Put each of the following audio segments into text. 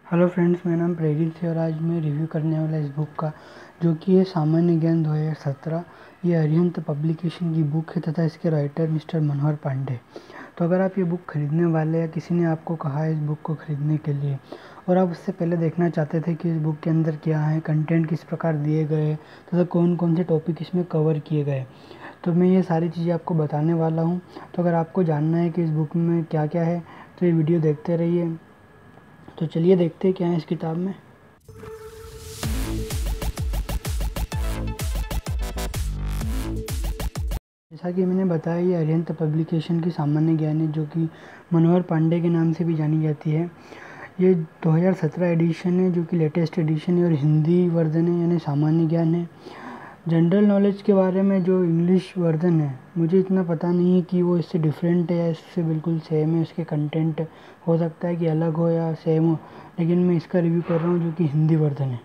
Hello friends, मेरा नाम प्रेरित है और आज मैं रिव्यू करने वाला इस बुक का जो कि है सामान्य ज्ञान 2017। ये अरिहंत पब्लिकेशन की बुक है तथा इसके राइटर मिस्टर मनोहर पांडे। तो अगर आप ये बुक खरीदने वाले या किसी ने आपको कहा है इस बुक को खरीदने के लिए और आप उससे पहले देखना चाहते थे कि इस बुक के अंदर क्या है, कंटेंट किस प्रकार दिए गए तथा कौन कौन से टॉपिक इसमें कवर किए गए, तो मैं ये सारी चीज़ें आपको बताने वाला हूँ। तो अगर आपको जानना है कि इस बुक में क्या क्या है तो ये वीडियो देखते रहिए। तो चलिए देखते हैं क्या है इस किताब में। जैसा कि मैंने बताया, ये अरिहंत पब्लिकेशन की सामान्य ज्ञान है जो कि मनोहर पांडे के नाम से भी जानी जाती है। ये 2017 एडिशन है जो कि लेटेस्ट एडिशन है और हिंदी वर्जन है यानी सामान्य ज्ञान है। जनरल नॉलेज के बारे में जो इंग्लिश वर्जन है मुझे इतना पता नहीं है कि वो इससे डिफरेंट है या इससे बिल्कुल सेम है। उसके कंटेंट हो सकता है कि अलग हो या सेम हो, लेकिन मैं इसका रिव्यू कर रहा हूँ जो कि हिंदी वर्जन है।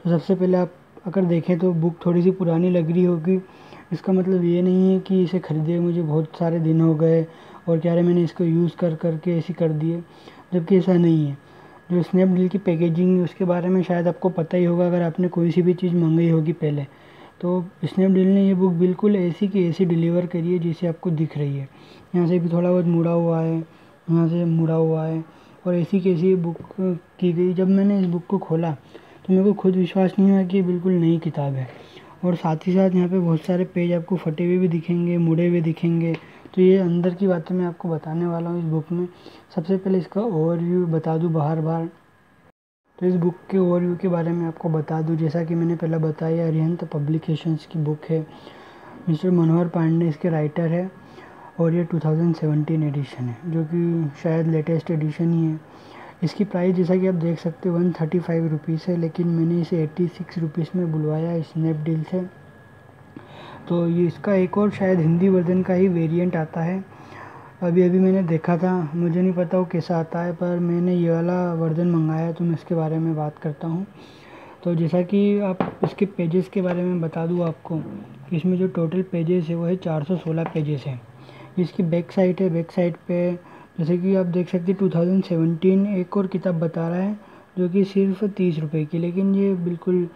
तो सबसे पहले आप अगर देखें तो बुक थोड़ी सी पुरानी लग रही होगी। इसका मतलब ये नहीं है कि इसे ख़रीदे मुझे बहुत सारे दिन हो गए और क्या मैंने इसको यूज़ कर के ऐसे कर दिए, जबकि ऐसा नहीं है। जो स्नैपडील की पैकेजिंग है उसके बारे में शायद आपको पता ही होगा अगर आपने कोई सी भी चीज़ मंगाई होगी पहले। तो स्नैपडील ने ये बुक बिल्कुल ऐसी की ऐसी डिलीवर करी है जैसे आपको दिख रही है। यहाँ से भी थोड़ा बहुत मुड़ा हुआ है, यहाँ से मुड़ा हुआ है और ऐसी की ऐसी बुक की गई। जब मैंने इस बुक को खोला तो मेरे को खुद विश्वास नहीं हुआ कि ये बिल्कुल नई किताब है। और साथ ही साथ यहाँ पे बहुत सारे पेज आपको फटे हुए भी दिखेंगे, मुड़े हुए दिखेंगे। तो ये अंदर की बातें मैं आपको बताने वाला हूँ इस बुक में। सबसे पहले इसका ओवरव्यू बता दूँ बार। तो इस बुक के ओवरव्यू के बारे में आपको बता दूँ, जैसा कि मैंने पहले बताया, अरिहंत पब्लिकेशंस की बुक है। मिस्टर मनोहर पांडे इसके राइटर है और ये 2017 एडिशन है जो कि शायद लेटेस्ट एडिशन ही है। इसकी प्राइस जैसा कि आप देख सकते हो 135 रुपीज़ है, लेकिन मैंने इसे 86 रुपीज़ में बुलवाया है स्नैपडील से। तो ये इसका एक और शायद हिंदी वर्जन का ही वेरिएंट आता है। अभी मैंने देखा था, मुझे नहीं पता वो कैसा आता है, पर मैंने ये वाला वर्जन मंगाया तो मैं इसके बारे में बात करता हूँ। तो जैसा कि आप इसके पेजेस के बारे में बता दूँ आपको, इसमें जो टोटल पेजेस है वो है 416 पेजेस हैं। इसकी बैक साइड है, बैक साइड पे जैसे कि आप देख सकते हैं 2017 एक और किताब बता रहा है जो कि सिर्फ 30 रुपये की, लेकिन ये बिल्कुल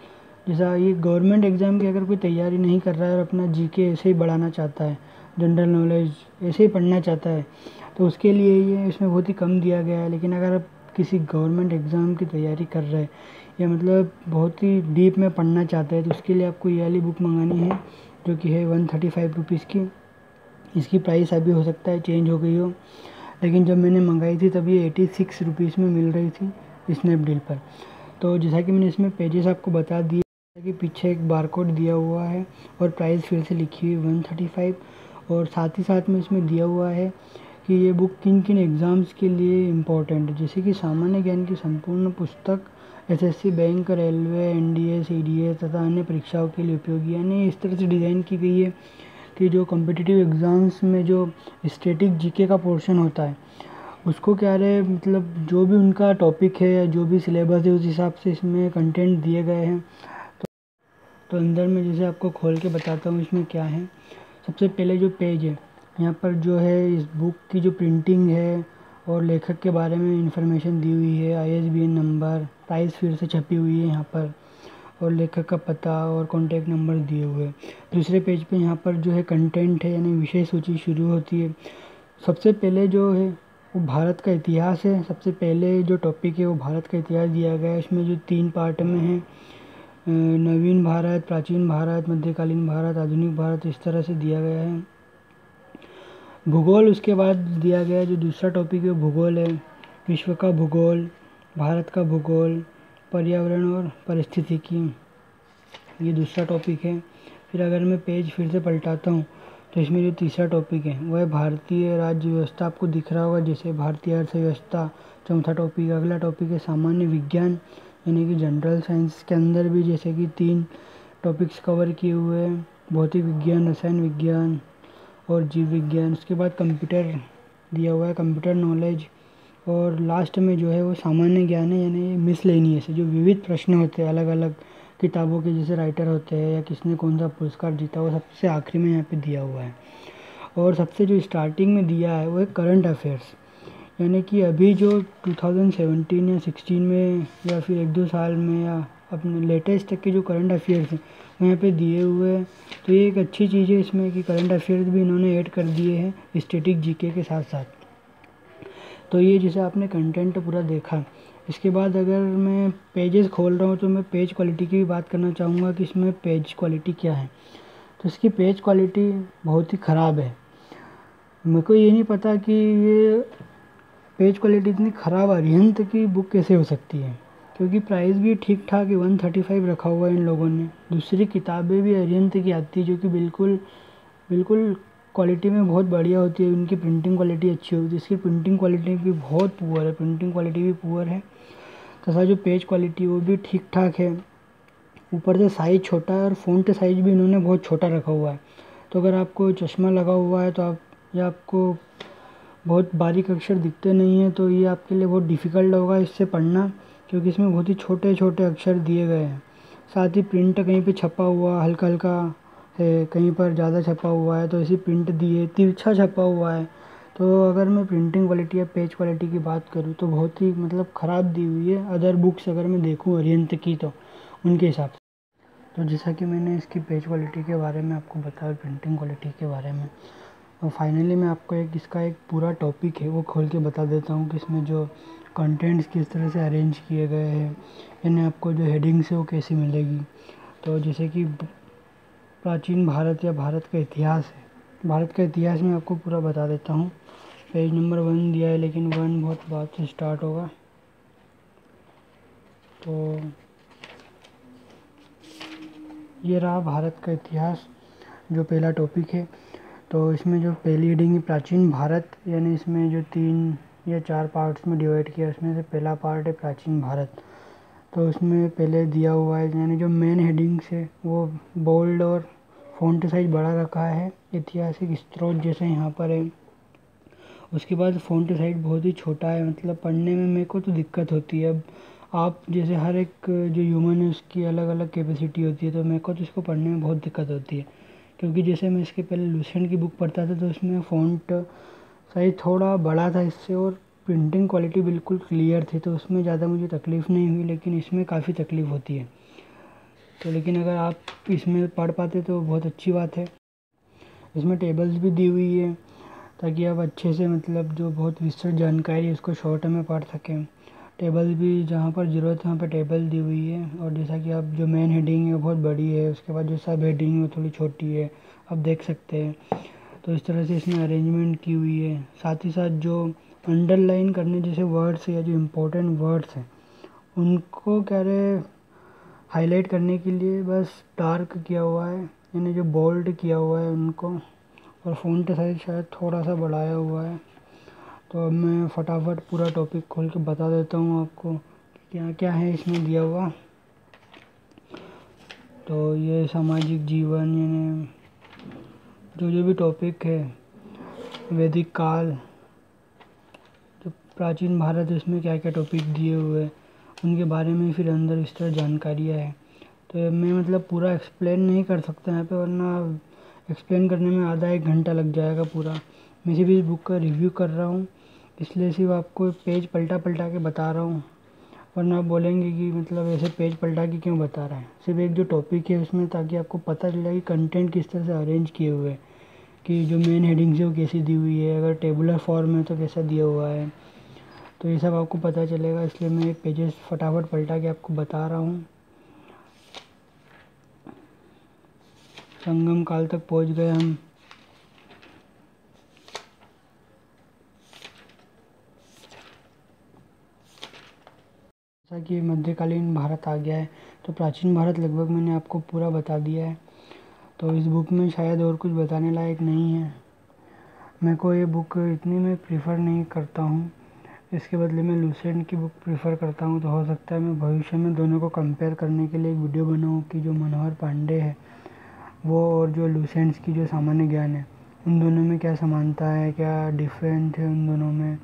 जैसा ये गवर्नमेंट एग्ज़ाम की अगर कोई तैयारी नहीं कर रहा है और अपना जीके ऐसे ही बढ़ाना चाहता है, जनरल नॉलेज ऐसे ही पढ़ना चाहता है, तो उसके लिए ये इसमें बहुत ही कम दिया गया है। लेकिन अगर आप किसी गवर्नमेंट एग्ज़ाम की तैयारी कर रहे हैं या मतलब बहुत ही डीप में पढ़ना चाहते हैं तो उसके लिए आपको ये वाली बुक मंगानी है जो कि है 135 रुपीज़ की। इसकी प्राइस अभी हो सकता है चेंज हो गई हो, लेकिन जब मैंने मंगाई थी तब ये 86 रुपीज़ में मिल रही थी स्नैपडील पर। तो जैसा कि मैंने इसमें पेजेस आपको बता दिए कि पीछे एक बारकोड दिया हुआ है और प्राइस फिर से लिखी हुई 135, और साथ ही साथ में इसमें दिया हुआ है कि ये बुक किन किन एग्ज़ाम्स के लिए इम्पोर्टेंट है, जैसे कि सामान्य ज्ञान की संपूर्ण पुस्तक SSC, bank, railway, NDA, CDA तथा अन्य परीक्षाओं के लिए उपयोगी। यानी इस तरह से डिज़ाइन की गई है कि जो कॉम्पिटिटिव एग्ज़ाम्स में जो स्टैटिक जीके का पोर्शन होता है उसको क्या रहे, मतलब जो भी उनका टॉपिक है या जो भी सिलेबस है उस हिसाब से इसमें कंटेंट दिए गए हैं। तो अंदर में जैसे आपको खोल के बताता हूँ इसमें क्या है। सबसे पहले जो पेज है यहाँ पर जो है इस बुक की जो प्रिंटिंग है और लेखक के बारे में इंफॉर्मेशन दी हुई है, आईएसबीएन नंबर, प्राइस फिर से छपी हुई है यहाँ पर, और लेखक का पता और कॉन्टैक्ट नंबर दिए हुए हैं। दूसरे पेज पे यहाँ पर जो है कंटेंट है यानी विषय सूची शुरू होती है। सबसे पहले जो है वो भारत का इतिहास है। सबसे पहले जो टॉपिक है वो भारत का इतिहास दिया गया है। इसमें जो 3 पार्ट में है, नवीन भारत, प्राचीन भारत, मध्यकालीन भारत, आधुनिक भारत, इस तरह से दिया गया है। भूगोल उसके बाद दिया गया है, जो दूसरा टॉपिक है भूगोल है। विश्व का भूगोल, भारत का भूगोल, पर्यावरण और पारिस्थितिकी, ये दूसरा टॉपिक है। फिर अगर मैं पेज फिर से पलटाता हूँ तो इसमें जो तीसरा टॉपिक है वो है भारतीय राज्य व्यवस्था। आपको दिख रहा होगा जैसे भारतीय अर्थव्यवस्था, चौथा टॉपिक। अगला टॉपिक है सामान्य विज्ञान यानी कि जनरल साइंस के अंदर भी जैसे कि 3 टॉपिक्स कवर किए हुए हैं, भौतिक विज्ञान, रसायन विज्ञान और जीव विज्ञान। उसके बाद कंप्यूटर दिया हुआ है, कंप्यूटर नॉलेज, और लास्ट में जो है वो सामान्य ज्ञान है यानी मिसलेनियस है, जो विविध प्रश्न होते हैं अलग अलग किताबों के, जैसे राइटर होते हैं या किसने कौन सा पुरस्कार जीता, वो सबसे आखिरी में यहाँ पे दिया हुआ है। और सबसे जो स्टार्टिंग में दिया है वो है करंट अफेयर्स, यानी कि अभी जो 2017 या 16 में या फिर 1-2 साल में या अपने लेटेस्ट तक के जो करंट अफेयर्स हैं वो यहाँ पे दिए हुए हैं। तो ये एक अच्छी चीज़ है इसमें कि करंट अफेयर्स भी इन्होंने ऐड कर दिए हैं स्टैटिक जीके के साथ साथ। तो ये जैसे आपने कंटेंट पूरा देखा, इसके बाद अगर मैं पेजेस खोल रहा हूँ तो मैं पेज क्वालिटी की भी बात करना चाहूँगा कि इसमें पेज क्वालिटी क्या है। तो इसकी पेज क्वालिटी बहुत ही ख़राब है। मेरे को ये नहीं पता कि ये पेज क्वालिटी इतनी ख़राब अरिहंत की बुक कैसे हो सकती है, क्योंकि प्राइस भी ठीक ठाक है, 135 रखा हुआ है इन लोगों ने। दूसरी किताबें भी अरिहंत की आती है जो कि बिल्कुल बिल्कुल क्वालिटी में बहुत बढ़िया होती है, उनकी प्रिंटिंग क्वालिटी अच्छी होती है। इसकी प्रिंटिंग क्वालिटी भी बहुत पुअर है, प्रिंटिंग क्वालिटी भी पुअर है तथा जो पेज क्वालिटी वो भी ठीक ठाक है। ऊपर से साइज़ छोटा है और फ़ॉन्ट साइज़ भी इन्होंने बहुत छोटा रखा हुआ है। तो अगर आपको चश्मा लगा हुआ है तो आप या आपको बहुत बारीक अक्षर दिखते नहीं हैं तो ये आपके लिए बहुत डिफ़िकल्ट होगा इससे पढ़ना, क्योंकि इसमें बहुत ही छोटे छोटे अक्षर दिए गए हैं। साथ ही प्रिंट कहीं पे छपा हुआ हल्का हल्का है, कहीं पर ज़्यादा छपा हुआ है, तो ऐसी प्रिंट दी है, तिरछा छपा हुआ है। तो अगर मैं प्रिंटिंग क्वालिटी या पेज क्वालिटी की बात करूँ तो बहुत ही मतलब ख़राब दी हुई है अदर बुक्स अगर मैं देखूँ अरिहंत की तो उनके हिसाब से। तो जैसा कि मैंने इसकी पेज क्वालिटी के बारे में आपको बताया, प्रिंटिंग क्वालिटी के बारे में, और फाइनली मैं आपको इसका एक पूरा टॉपिक है वो खोल के बता देता हूँ कि इसमें जो कंटेंट्स किस तरह से अरेंज किए गए हैं, यानी आपको जो हेडिंग्स है वो कैसी मिलेगी। तो जैसे कि प्राचीन भारत या भारत का इतिहास है, भारत का इतिहास मैं आपको पूरा बता देता हूँ। पेज नंबर 1 दिया है, लेकिन 1 बहुत बाद से स्टार्ट होगा। तो ये रहा भारत का इतिहास, जो पहला टॉपिक है। तो इसमें जो पहली हेडिंग है प्राचीन भारत, यानी इसमें जो 3 या 4 पार्ट्स में डिवाइड किया, उसमें से पहला पार्ट है प्राचीन भारत। तो उसमें पहले दिया हुआ है, यानी जो मेन हेडिंग्स है वो बोल्ड और फ़ॉन्ट साइज़ बड़ा रखा है, ऐतिहासिक स्रोत जैसे यहाँ पर है। उसके बाद फ़ॉन्ट साइज़ बहुत ही छोटा है, मतलब पढ़ने में मेरे को तो दिक्कत होती है। अब आप जैसे हर एक जो ह्यूमन है उसकी अलग अलग कैपेसिटी होती है, तो मेरे को तो इसको पढ़ने में बहुत दिक्कत होती है। क्योंकि जैसे मैं इसके पहले लूसेंट की बुक पढ़ता था तो उसमें फ़ॉन्ट साइज़ थोड़ा बड़ा था इससे, और प्रिंटिंग क्वालिटी बिल्कुल क्लियर थी, तो उसमें ज़्यादा मुझे तकलीफ़ नहीं हुई। लेकिन इसमें काफ़ी तकलीफ़ होती है। तो लेकिन अगर आप इसमें पढ़ पाते तो बहुत अच्छी बात है। इसमें टेबल्स भी दी हुई है ताकि आप अच्छे से मतलब जो बहुत विस्तृत जानकारी है उसको शॉर्ट में पढ़ सकें। टेबल भी जहाँ पर ज़रूरत है वहाँ पर टेबल दी हुई है। और जैसा कि आप जो मेन हेडिंग है वो बहुत बड़ी है, उसके बाद जो सब हेडिंग है वो थोड़ी छोटी है, आप देख सकते हैं। तो इस तरह से इसमें अरेंजमेंट की हुई है। साथ ही साथ जो अंडरलाइन करने जैसे वर्ड्स या जो इम्पोर्टेंट वर्ड्स हैं उनको क्या रहे हाईलाइट करने के लिए बस डार्क किया हुआ है, यानी जो बोल्ड किया हुआ है उनको, और फ़ॉन्ट साइज़ शायद थोड़ा सा बढ़ाया हुआ है। तो अब मैं फटाफट पूरा टॉपिक खोल के बता देता हूँ आपको क्या क्या है इसमें दिया हुआ। तो ये सामाजिक जीवन, यानी जो जो भी टॉपिक है, वैदिक काल, जो प्राचीन भारत है उसमें क्या क्या टॉपिक दिए हुए हैं उनके बारे में फिर अंदर इस तरह जानकारियाँ है। तो मैं मतलब पूरा एक्सप्लेन नहीं कर सकता यहाँ पे, वरना एक्सप्लेन करने में आधा 1 घंटा लग जाएगा पूरा। मैं सिर्फ इस बुक का रिव्यू कर रहा हूँ, इसलिए सिर्फ आपको पेज पलटा पलटा के बता रहा हूँ, वरना आप बोलेंगे कि मतलब ऐसे पेज पलटा के क्यों बता रहा है। सिर्फ एक जो टॉपिक है उसमें, ताकि आपको पता चले कि कंटेंट किस तरह से अरेंज किए हुए हैं, कि जो मेन हेडिंग्स है वो कैसी दी हुई है, अगर टेबुलर फॉर्म है तो कैसा दिया हुआ है। तो ये सब आपको पता चलेगा, इसलिए मैं पेजेस फटाफट पलटा के आपको बता रहा हूँ। संगम काल तक पहुँच गए हम। जैसा कि मध्यकालीन भारत आ गया है, तो प्राचीन भारत लगभग मैंने आपको पूरा बता दिया है। तो इस बुक में शायद और कुछ बताने लायक नहीं है। मेरे को ये बुक इतनी मैं प्रीफर नहीं करता हूँ, इसके बदले मैं लूसेंट की बुक प्रीफर करता हूँ। तो हो सकता है मैं भविष्य में दोनों को कंपेयर करने के लिए एक वीडियो बनाऊँ कि जो मनोहर पांडे है वो और जो लूसेंट्स की जो सामान्य ज्ञान है उन दोनों में क्या समानता है, क्या डिफरेंट है उन दोनों में,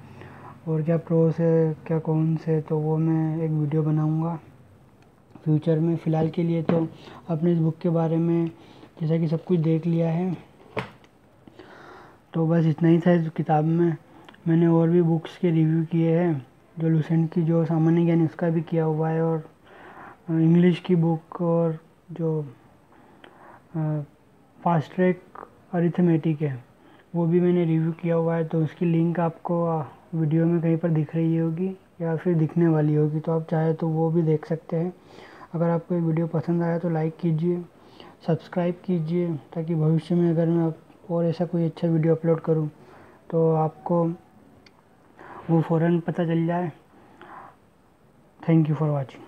और क्या प्रोस है क्या कॉन्स है। तो वो मैं एक वीडियो बनाऊँगा फ्यूचर में। फ़िलहाल के लिए तो आपने इस बुक के बारे में जैसा कि सब कुछ देख लिया है, तो बस इतना ही था इस किताब में। मैंने और भी बुक्स के रिव्यू किए हैं, जो लुसेंट की जो सामान्य ज्ञान उसका भी किया हुआ है, और इंग्लिश की बुक और जो फास्ट ट्रैक अरिथमेटिक है वो भी मैंने रिव्यू किया हुआ है। तो उसकी लिंक आपको वीडियो में कहीं पर दिख रही होगी या फिर दिखने वाली होगी, तो आप चाहे तो वो भी देख सकते हैं। अगर आपको ये वीडियो पसंद आया तो लाइक कीजिए, सब्सक्राइब कीजिए, ताकि भविष्य में अगर मैं और ऐसा कोई अच्छा वीडियो अपलोड करूं तो आपको वो फ़ौरन पता चल जाए। Thank you for watching.